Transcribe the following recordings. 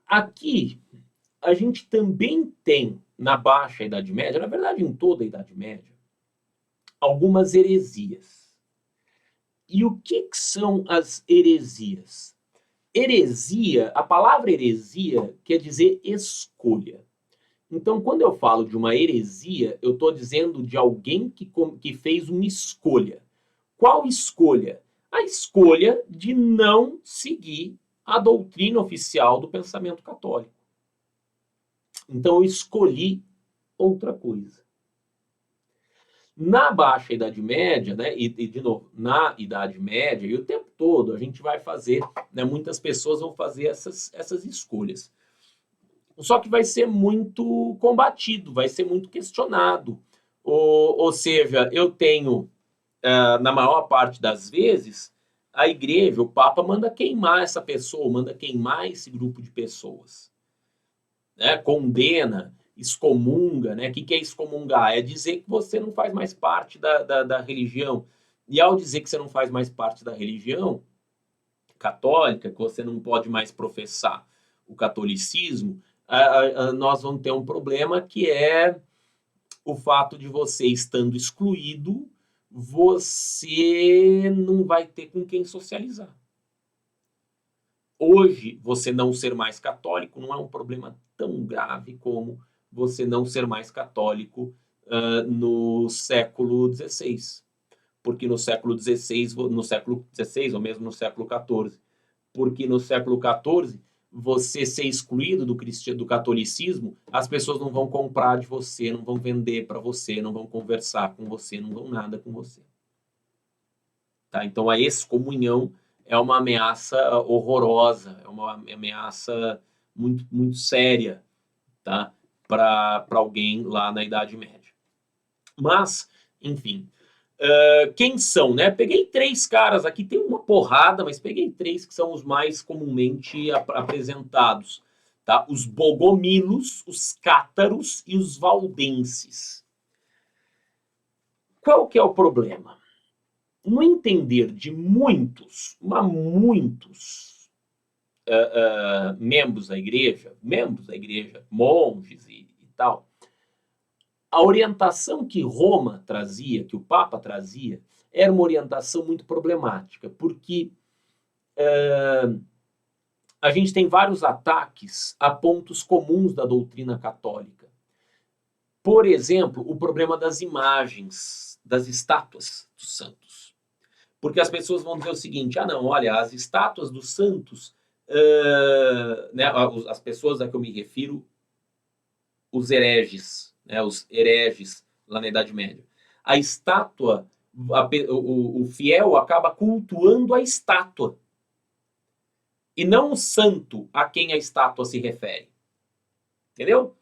Aqui, a gente também tem, na Baixa Idade Média, na verdade em toda a Idade Média, algumas heresias. E o que são as heresias? Heresia, a palavra heresia quer dizer escolha. Então, quando eu falo de uma heresia, eu estou dizendo de alguém que fez uma escolha. Qual escolha? A escolha de não seguir a doutrina oficial do pensamento católico. Então, eu escolhi outra coisa. Na Baixa Idade Média, né, e de novo, na Idade Média, e o tempo todo a gente vai fazer, né, muitas pessoas vão fazer essas escolhas. Só que vai ser muito combatido, vai ser muito questionado. Ou seja, eu tenho, na maior parte das vezes, a igreja, o Papa manda queimar essa pessoa, manda queimar esse grupo de pessoas. Né? Condena, excomunga, né? O que é excomungar? É dizer que você não faz mais parte da religião. E ao dizer que você não faz mais parte da religião católica, que você não pode mais professar o catolicismo, nós vamos ter um problema que é o fato de você estando excluído, você não vai ter com quem socializar. Hoje, você não ser mais católico não é um problema tão grave como você não ser mais católico no século XVI. Porque no século XVI, ou mesmo no século XIV, porque no século XIV, você ser excluído do catolicismo, as pessoas não vão comprar de você, não vão vender para você, não vão conversar com você, não vão nada com você. Tá? Então a excomunhão é uma ameaça horrorosa, é uma ameaça muito, muito séria, tá? Para alguém lá na Idade Média. Mas, enfim, quem são, né? Peguei 3 caras aqui, tem uma porrada, mas peguei 3 que são os mais comumente apresentados, tá? Os bogomilos, os cátaros e os valdenses. Qual que é o problema? No entender de muitos, mas muitos membros da igreja, monges e tal, a orientação que Roma trazia, que o Papa trazia, era uma orientação muito problemática, porque a gente tem vários ataques a pontos comuns da doutrina católica. Por exemplo, o problema das imagens, das estátuas dos santos. Porque as pessoas vão dizer o seguinte, não, olha, as estátuas dos santos, né, as pessoas a que eu me refiro, os hereges, né, os hereges lá na Idade Média. A estátua, o fiel acaba cultuando a estátua e não o santo a quem a estátua se refere. Entendeu?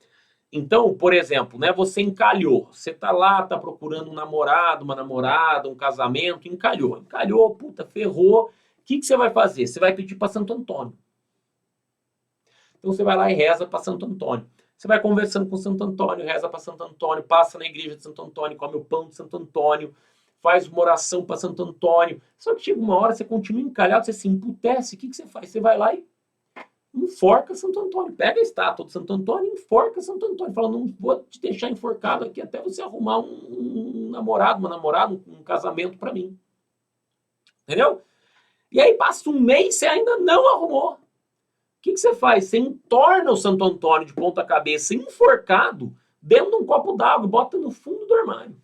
Então, por exemplo, né, você encalhou, você tá lá, tá procurando um namorado, uma namorada, um casamento, encalhou, puta, ferrou. O que você vai fazer? Você vai pedir para Santo Antônio. Então você vai lá e reza para Santo Antônio. Você vai conversando com Santo Antônio, reza para Santo Antônio, passa na igreja de Santo Antônio, come o pão de Santo Antônio, faz uma oração para Santo Antônio. Só que chega uma hora, você continua encalhado, você se emputece, o que você faz? Você vai lá e enforca Santo Antônio. Pega a estátua de Santo Antônio e enforca Santo Antônio. Fala, não vou te deixar enforcado aqui até você arrumar um namorado, uma namorada, um casamento para mim. Entendeu? E aí passa um mês, você ainda não arrumou. O que você faz? Você entorna o Santo Antônio de ponta cabeça enforcado dentro de um copo d'água e bota no fundo do armário.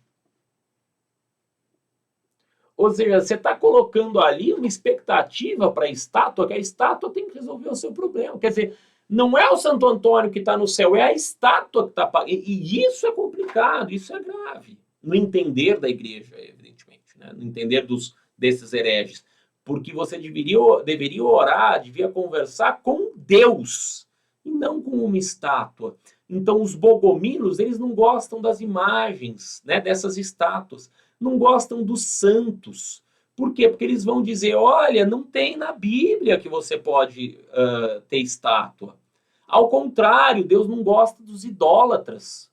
Ou seja, você está colocando ali uma expectativa para a estátua, que a estátua tem que resolver o seu problema. Quer dizer, não é o Santo Antônio que está no céu, é a estátua que está pagando. E isso é complicado, isso é grave. No entender da igreja, evidentemente, né? No entender desses hereges. Porque você deveria orar, devia conversar com Deus, e não com uma estátua. Então, os bogomilos, eles não gostam das imagens, né, dessas estátuas. Não gostam dos santos. Por quê? Porque eles vão dizer, olha, não tem na Bíblia que você pode ter estátua. Ao contrário, Deus não gosta dos idólatras,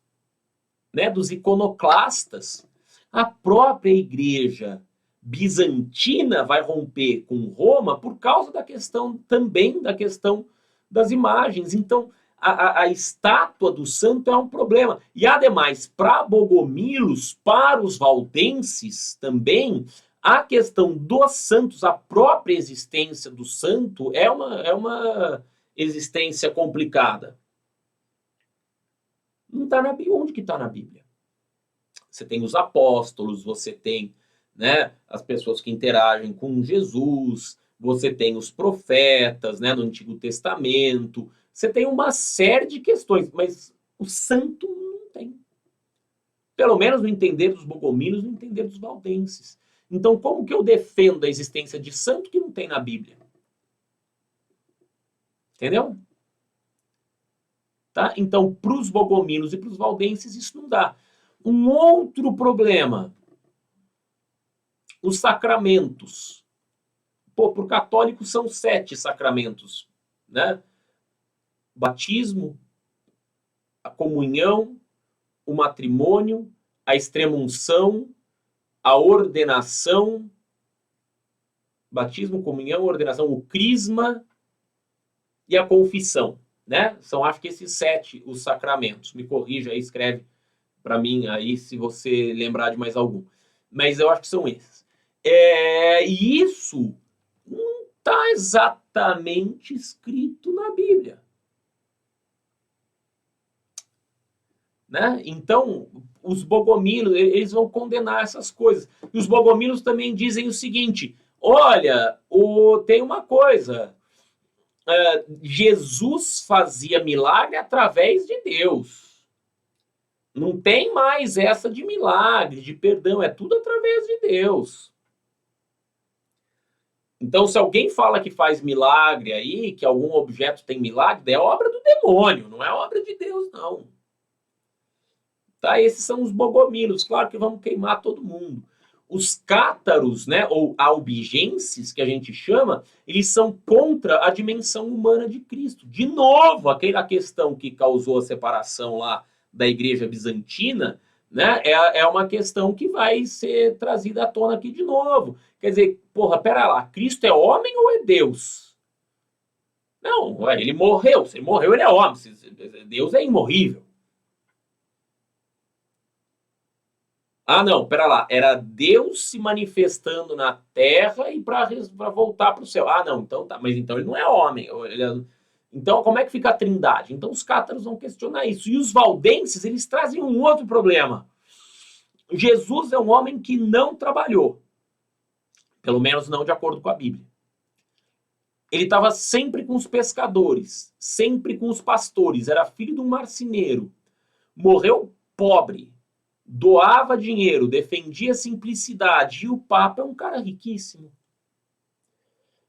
né, dos iconoclastas. A própria igreja bizantina vai romper com Roma por causa da questão, também da questão das imagens. Então, a estátua do santo é um problema. E, ademais, para Bogomilos, para os valdenses também, a questão dos santos, a própria existência do santo, é uma existência complicada. Não está na Bíblia. Onde que está na Bíblia? Você tem os apóstolos, você tem, né, as pessoas que interagem com Jesus, você tem os profetas, né, no Antigo Testamento, você tem uma série de questões, mas o santo não tem. Pelo menos no entender dos bogominos, no entender dos valdenses. Então, como que eu defendo a existência de santo que não tem na Bíblia? Entendeu? Tá? Então, para os bogominos e para os valdenses, isso não dá. Um outro problema, os sacramentos. Pô, para o católico são 7 sacramentos, né? Batismo, a comunhão, o matrimônio, a extrema-unção, a ordenação, batismo, comunhão, ordenação, o crisma e a confissão, né? São, acho que esses 7 os sacramentos. Me corrija aí, escreve para mim aí se você lembrar de mais algum. Mas eu acho que são esses. E isso não está exatamente escrito na Bíblia. Né? Então, os bogomilos, eles vão condenar essas coisas. E os bogomilos também dizem o seguinte, olha, tem uma coisa, Jesus fazia milagre através de Deus. Não tem mais essa de milagre, de perdão, é tudo através de Deus. Então, se alguém fala que faz milagre aí, que algum objeto tem milagre, é obra do demônio, não é obra de Deus, não. Tá? Esses são os bogomilos, claro que vamos queimar todo mundo. Os cátaros, né, ou albigenses, que a gente chama, eles são contra a dimensão humana de Cristo. De novo, aquela questão que causou a separação lá da igreja bizantina, né, é uma questão que vai ser trazida à tona aqui de novo. Quer dizer, porra, pera lá, Cristo é homem ou é Deus? Não, ele morreu. Se ele morreu, ele é homem. Deus é imorrível. Ah, não, pera lá. Era Deus se manifestando na terra e para voltar para o céu. Ah, não, então tá. Mas então ele não é homem. Então, como é que fica a trindade? Então, os cátaros vão questionar isso. E os valdenses, eles trazem um outro problema. Jesus é um homem que não trabalhou. Pelo menos não de acordo com a Bíblia. Ele estava sempre com os pescadores, sempre com os pastores. Era filho de um marceneiro. Morreu pobre. Doava dinheiro, defendia a simplicidade, e o Papa é um cara riquíssimo.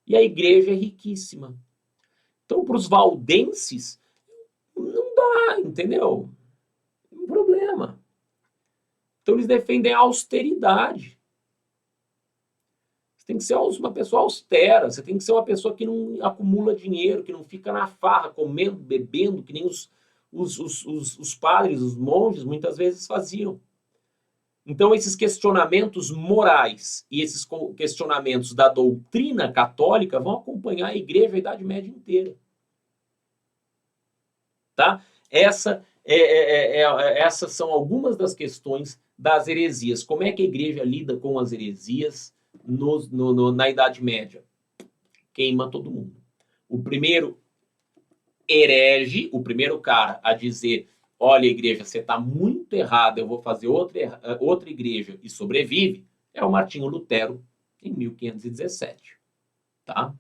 E a igreja é riquíssima. Então, para os valdenses, não dá, entendeu? Um problema. Então, eles defendem a austeridade. Você tem que ser uma pessoa austera, você tem que ser uma pessoa que não acumula dinheiro, que não fica na farra, comendo, bebendo, que nem os padres, os monges, muitas vezes faziam. Então, esses questionamentos morais e esses questionamentos da doutrina católica vão acompanhar a igreja a Idade Média inteira. Tá? Essas são algumas das questões das heresias. Como é que a igreja lida com as heresias na Idade Média? Queima todo mundo. O primeiro herege, o primeiro cara a dizer: olha, igreja, você está muito errada, eu vou fazer outra igreja, e sobrevive, é o Martinho Lutero, em 1517. Tá?